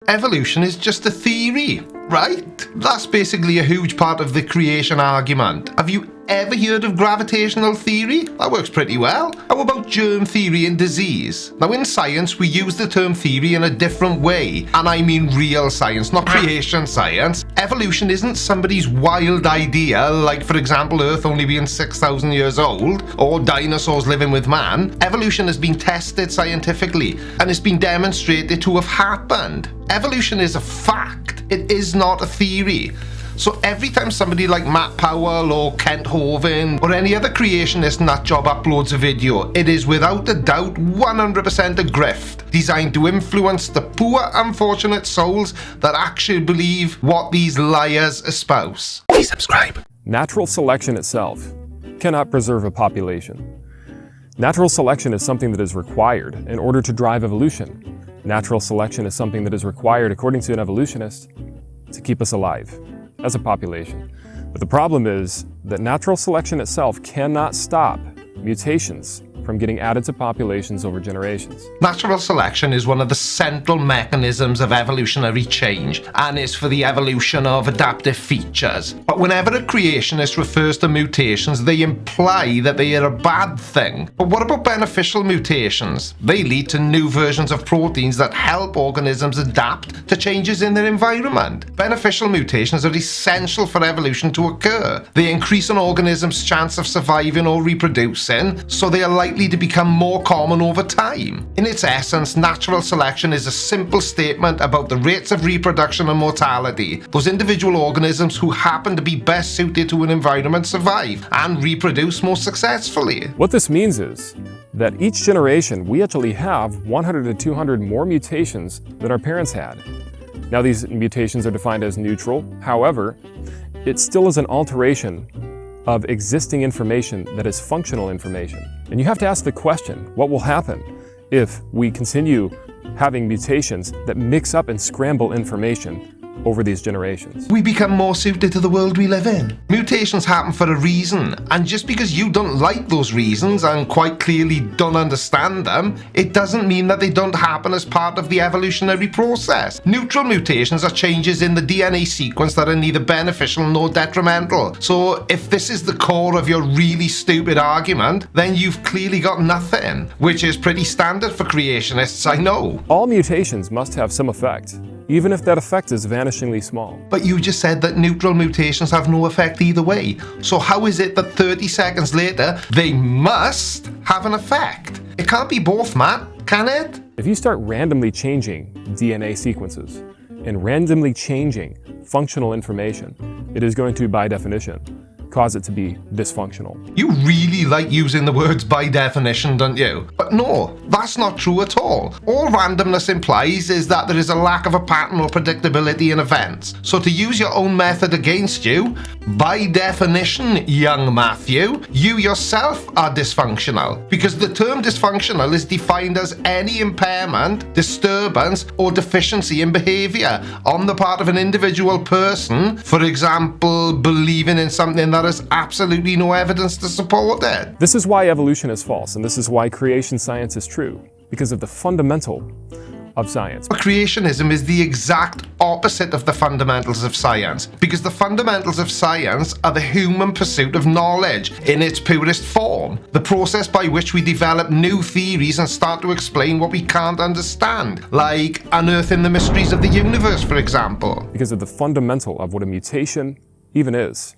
Evolution is just a theory, right? That's basically a huge part of the creation argument. Have you ever heard of gravitational theory? That works pretty well. How about germ theory and disease? Now in science, we use the term theory in a different way, and I mean real science, not creation science. Evolution isn't somebody's wild idea, like for example Earth only being 6,000 years old, or dinosaurs living with man. Evolution has been tested scientifically, and it's been demonstrated to have happened. Evolution is a fact. It is not a theory. So every time somebody like Matt Powell or Kent Hovind or any other creationist nut job uploads a video, it is without a doubt 100% a grift designed to influence the poor unfortunate souls that actually believe what these liars espouse. Please subscribe. Natural selection itself cannot preserve a population. Natural selection is something that is required in order to drive evolution. Natural selection is something that is required, according to an evolutionist, to keep us alive as a population. But the problem is that natural selection itself cannot stop mutations from getting added to populations over generations. Natural selection is one of the central mechanisms of evolutionary change and is for the evolution of adaptive features. But whenever a creationist refers to mutations, they imply that they are a bad thing. But what about beneficial mutations? They lead to new versions of proteins that help organisms adapt to changes in their environment. Beneficial mutations are essential for evolution to occur. They increase an organism's chance of surviving or reproducing, so they are likely to become more common over time. In its essence, natural selection is a simple statement about the rates of reproduction and mortality. Those individual organisms who happen to be best suited to an environment survive and reproduce more successfully. What this means is that each generation we actually have 100 to 200 more mutations than our parents had. Now these mutations are defined as neutral. However, it still is an alteration of existing information that is functional information. And you have to ask the question, what will happen if we continue having mutations that mix up and scramble information over these generations? We become more suited to the world we live in. Mutations happen for a reason, and just because you don't like those reasons and quite clearly don't understand them, it doesn't mean that they don't happen as part of the evolutionary process. Neutral mutations are changes in the DNA sequence that are neither beneficial nor detrimental. So if this is the core of your really stupid argument, then you've clearly got nothing, which is pretty standard for creationists, I know. All mutations must have some effect, even if that effect is vanishingly small. But you just said that neutral mutations have no effect either way. So how is it that 30 seconds later, they must have an effect? It can't be both, Matt, can it? If you start randomly changing DNA sequences and randomly changing functional information, it is going to, by definition, cause it to be dysfunctional. You really like using the words by definition, don't you? But no, that's not true at all. All randomness implies is that there is a lack of a pattern or predictability in events. So to use your own method against you, by definition, young Matthew, you yourself are dysfunctional. Because the term dysfunctional is defined as any impairment, disturbance, or deficiency in behavior on the part of an individual person, for example, believing in something that has absolutely no evidence to support it. This is why evolution is false, and this is why creation science is true, because of the fundamental of science. But creationism is the exact opposite of the fundamentals of science, because the fundamentals of science are the human pursuit of knowledge in its purest form, the process by which we develop new theories and start to explain what we can't understand, like unearthing the mysteries of the universe, for example. Because of the fundamental of what a mutation even is.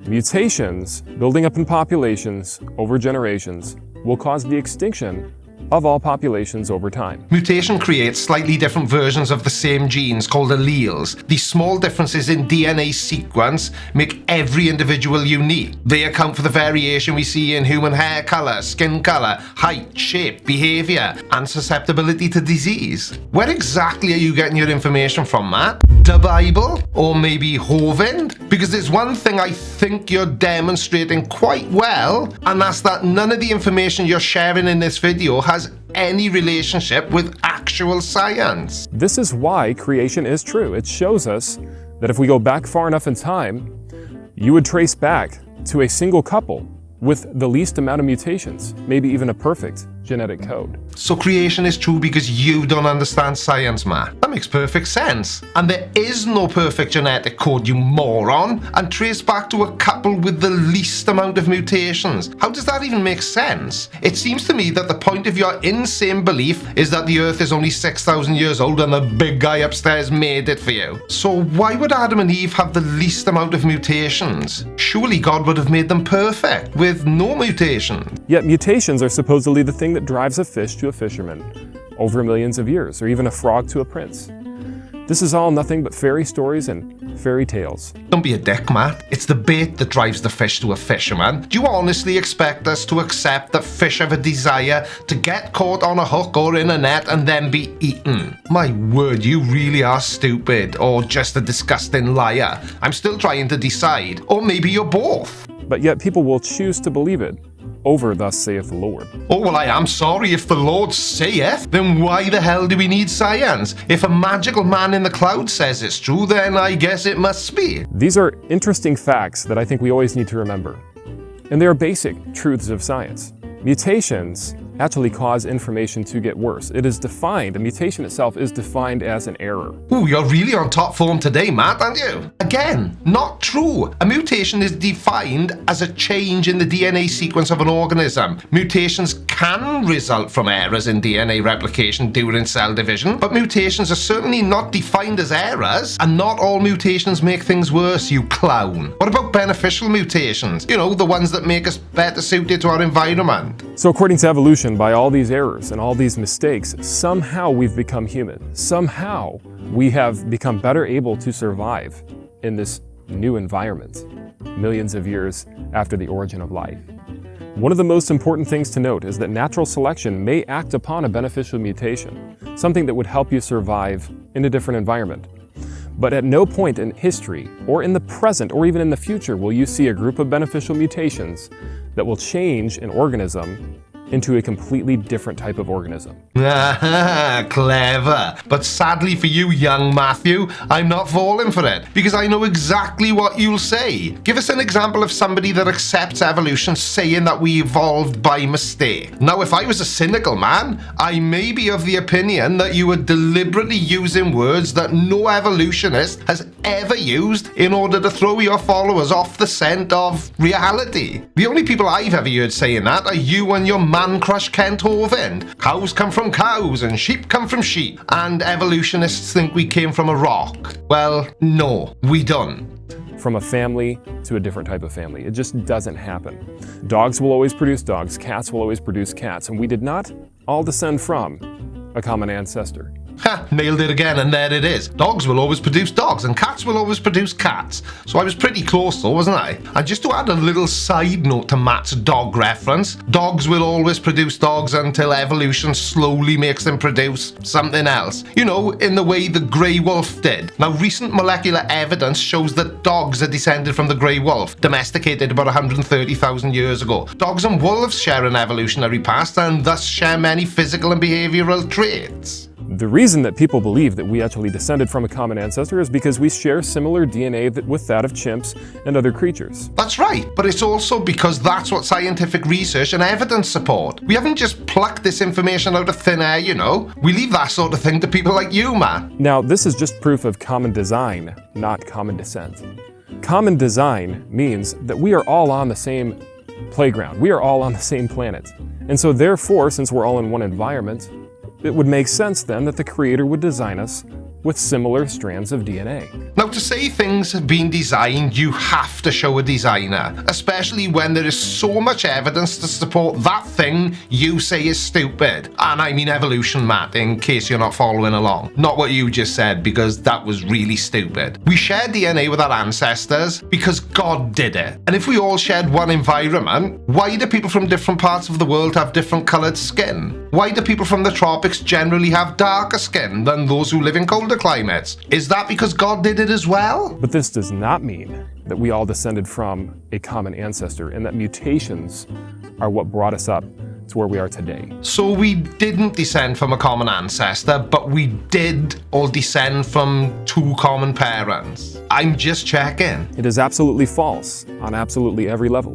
Mutations, building up in populations over generations, will cause the extinction of all populations over time. Mutation creates slightly different versions of the same genes called alleles. These small differences in DNA sequence make every individual unique. They account for the variation we see in human hair color, skin color, height, shape, behavior, and susceptibility to disease. Where exactly are you getting your information from, Matt? The Bible? Or maybe Hovind? Because there's one thing I think you're demonstrating quite well, and that's that none of the information you're sharing in this video has any relationship with actual science. This is why creation is true. It shows us that if we go back far enough in time, you would trace back to a single couple with the least amount of mutations, maybe even a perfect genetic code. So creation is true because you don't understand science, Matt. That makes perfect sense. And there is no perfect genetic code, you moron, and trace back to a couple with the least amount of mutations. How does that even make sense? It seems to me that the point of your insane belief is that the Earth is only 6,000 years old and the big guy upstairs made it for you. So why would Adam and Eve have the least amount of mutations? Surely God would have made them perfect, with no mutations. Yet mutations are supposedly the thing that drives a fish to a fisherman over millions of years, or even a frog to a prince. This is all nothing but fairy stories and fairy tales. Don't be a dick, Matt. It's the bait that drives the fish to a fisherman. Do you honestly expect us to accept that fish have a desire to get caught on a hook or in a net and then be eaten? My word, you really are stupid, or just a disgusting liar. I'm still trying to decide. Or maybe you're both. But yet people will choose to believe it over "Thus saith the Lord." Oh, well, I am sorry. If the Lord saith, then why the hell do we need science? If a magical man in the cloud says it's true, then I guess it must be. These are interesting facts that I think we always need to remember. And they are basic truths of science. Mutations actually cause information to get worse. It is defined, a mutation itself is defined as an error. Ooh, you're really on top form today, Matt, aren't you? Again, not true. A mutation is defined as a change in the DNA sequence of an organism. Mutations can result from errors in DNA replication during cell division, but mutations are certainly not defined as errors, and not all mutations make things worse, you clown. What about beneficial mutations? You know, the ones that make us better suited to our environment. So according to evolution, by all these errors and all these mistakes, somehow we've become human. Somehow we have become better able to survive in this new environment, millions of years after the origin of life. One of the most important things to note is that natural selection may act upon a beneficial mutation, something that would help you survive in a different environment. But at no point in history, or in the present, or even in the future, will you see a group of beneficial mutations that will change an organism into a completely different type of organism. Clever. But sadly for you, young Matthew, I'm not falling for it, because I know exactly what you'll say. Give us an example of somebody that accepts evolution saying that we evolved by mistake. Now, if I was a cynical man, I may be of the opinion that you were deliberately using words that no evolutionist has ever used in order to throw your followers off the scent of reality. The only people I've ever heard saying that are you and your man crush Kent Hovind. Cows come from cows and sheep come from sheep, and evolutionists think we came from a rock. Well, no, we don't. From a family to a different type of family. It just doesn't happen. Dogs will always produce dogs, cats will always produce cats, and we did not all descend from a common ancestor. Ha, nailed it again, and there it is. Dogs will always produce dogs, and cats will always produce cats. So I was pretty close though, wasn't I? And just to add a little side note to Matt's dog reference, dogs will always produce dogs until evolution slowly makes them produce something else. You know, in the way the grey wolf did. Now, recent molecular evidence shows that dogs are descended from the grey wolf, domesticated about 130,000 years ago. Dogs and wolves share an evolutionary past, and thus share many physical and behavioural traits. The reason that people believe that we actually descended from a common ancestor is because we share similar DNA with that of chimps and other creatures. That's right, but it's also because that's what scientific research and evidence support. We haven't just plucked this information out of thin air, you know. We leave that sort of thing to people like you, Matt. Now, this is just proof of common design, not common descent. Common design means that we are all on the same playground. We are all on the same planet. And so therefore, since we're all in one environment, it would make sense then that the Creator would design us with similar strands of DNA. Now, to say things have been designed, you have to show a designer, especially when there is so much evidence to support that thing you say is stupid. And I mean evolution, Matt, in case you're not following along. Not what you just said, because that was really stupid. We share DNA with our ancestors because God did it. And if we all shared one environment, why do people from different parts of the world have different coloured skin? Why do people from the tropics generally have darker skin than those who live in colder climates? Is that because God did it as well? But this does not mean that we all descended from a common ancestor and that mutations are what brought us up to where we are today. So we didn't descend from a common ancestor, but we did all descend from two common parents. I'm just checking. It is absolutely false on absolutely every level,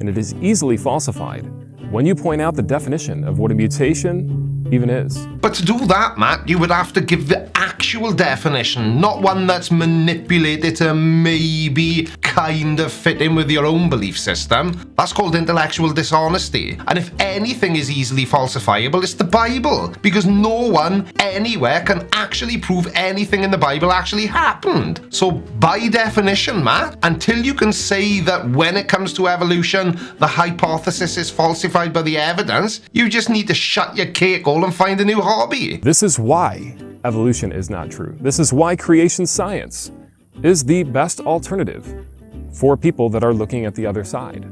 and it is easily falsified when you point out the definition of what a mutation even is. But to do that, Matt, you would have to give the actual definition, not one that's manipulated to maybe kind of fit in with your own belief system. That's called intellectual dishonesty. And if anything is easily falsifiable, it's the Bible, because no one anywhere can actually prove anything in the Bible actually happened. So by definition, Matt, until you can say that when it comes to evolution, the hypothesis is falsified by the evidence, you just need to shut your cake hole and find a new hobby. This is why evolution is not true. This is why creation science is the best alternative for people that are looking at the other side.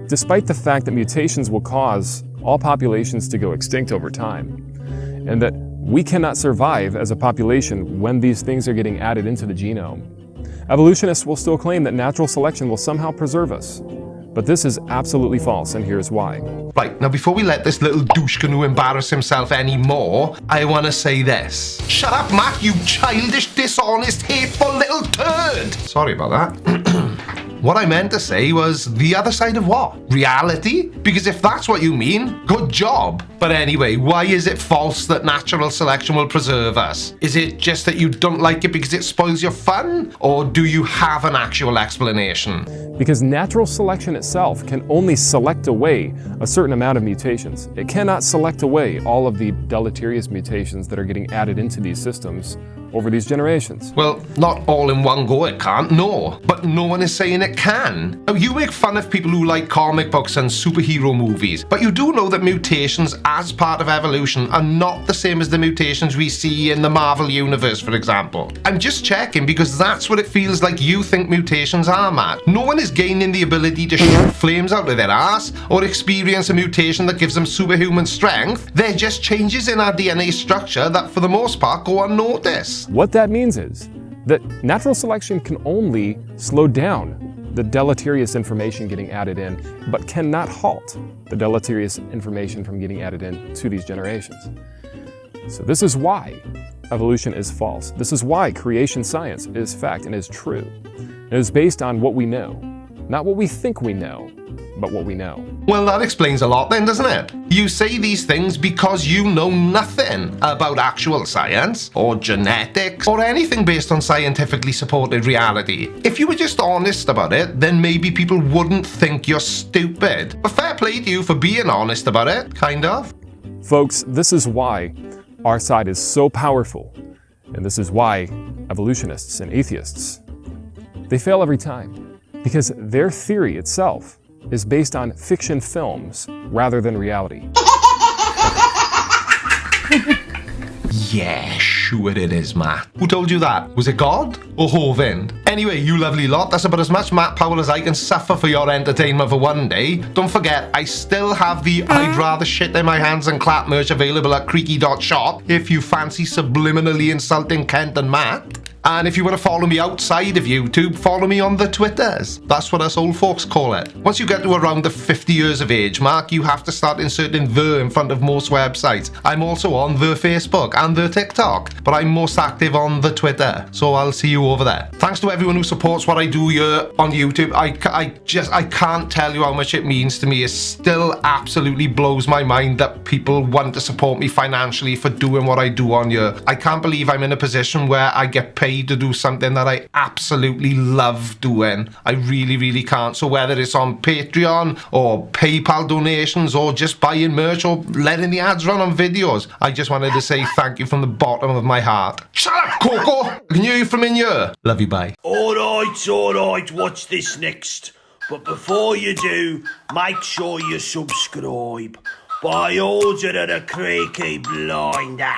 Despite the fact that mutations will cause all populations to go extinct over time, and that we cannot survive as a population when these things are getting added into the genome, evolutionists will still claim that natural selection will somehow preserve us. But this is absolutely false, and here's why. Right, now before we let this little douche canoe embarrass himself anymore, I want to say this. Shut up, Matt, you childish, dishonest, hateful little turd! Sorry about that. What I meant to say was the other side of what? Reality? Because if that's what you mean, good job. But anyway, why is it false that natural selection will preserve us? Is it just that you don't like it because it spoils your fun? Or do you have an actual explanation? Because natural selection itself can only select away a certain amount of mutations. It cannot select away all of the deleterious mutations that are getting added into these systems over these generations. Well, not all in one go it can't, no. But no one is saying it can. Now, you make fun of people who like comic books and superhero movies, but you do know that mutations as part of evolution are not the same as the mutations we see in the Marvel Universe, for example. I'm just checking because that's what it feels like you think mutations are, Matt. No one is gaining the ability to shoot flames out of their ass or experience a mutation that gives them superhuman strength. They're just changes in our DNA structure that, for the most part, go unnoticed. What that means is that natural selection can only slow down the deleterious information getting added in, but cannot halt the deleterious information from getting added in to these generations. So this is why evolution is false. This is why creation science is fact and is true. It is based on what we know, not what we think we know, but what we know. Well, that explains a lot then, doesn't it? You say these things because you know nothing about actual science, or genetics, or anything based on scientifically supported reality. If you were just honest about it, then maybe people wouldn't think you're stupid. But fair play to you for being honest about it, kind of. Folks, this is why our side is so powerful, and this is why evolutionists and atheists, they fail every time, because their theory itself is based on fiction films rather than reality. Yeah, sure it is, Matt. Who told you that? Was it God or Hovind? Anyway, you lovely lot, that's about as much Matt Powell as I can suffer for your entertainment for one day. Don't forget, I still have the I'd rather shit in my hands and clap merch available at creaky.shop if you fancy subliminally insulting Kent and Matt. And if you want to follow me outside of YouTube, follow me on the Twitters. That's what us old folks call it. Once you get to around the 50 years of age mark, you have to start inserting the in front of most websites. I'm also on the Facebook and the TikTok, but I'm most active on the Twitter, so I'll see you over there. Thanks to everyone who supports what I do here on YouTube. I can't tell you how much it means to me. It still absolutely blows my mind that people want to support me financially for doing what I do on here. I can't believe I'm in a position where I get paid to do something that I absolutely love doing. I really can't. So whether it's on Patreon or PayPal donations or just buying merch or letting the ads run on videos, I just wanted to say thank you from the bottom of my heart. Shut up, Coco! I can hear you from in here. Love you, bye. Alright, watch this next. But before you do, make sure you subscribe by order of the Creaky Blinder.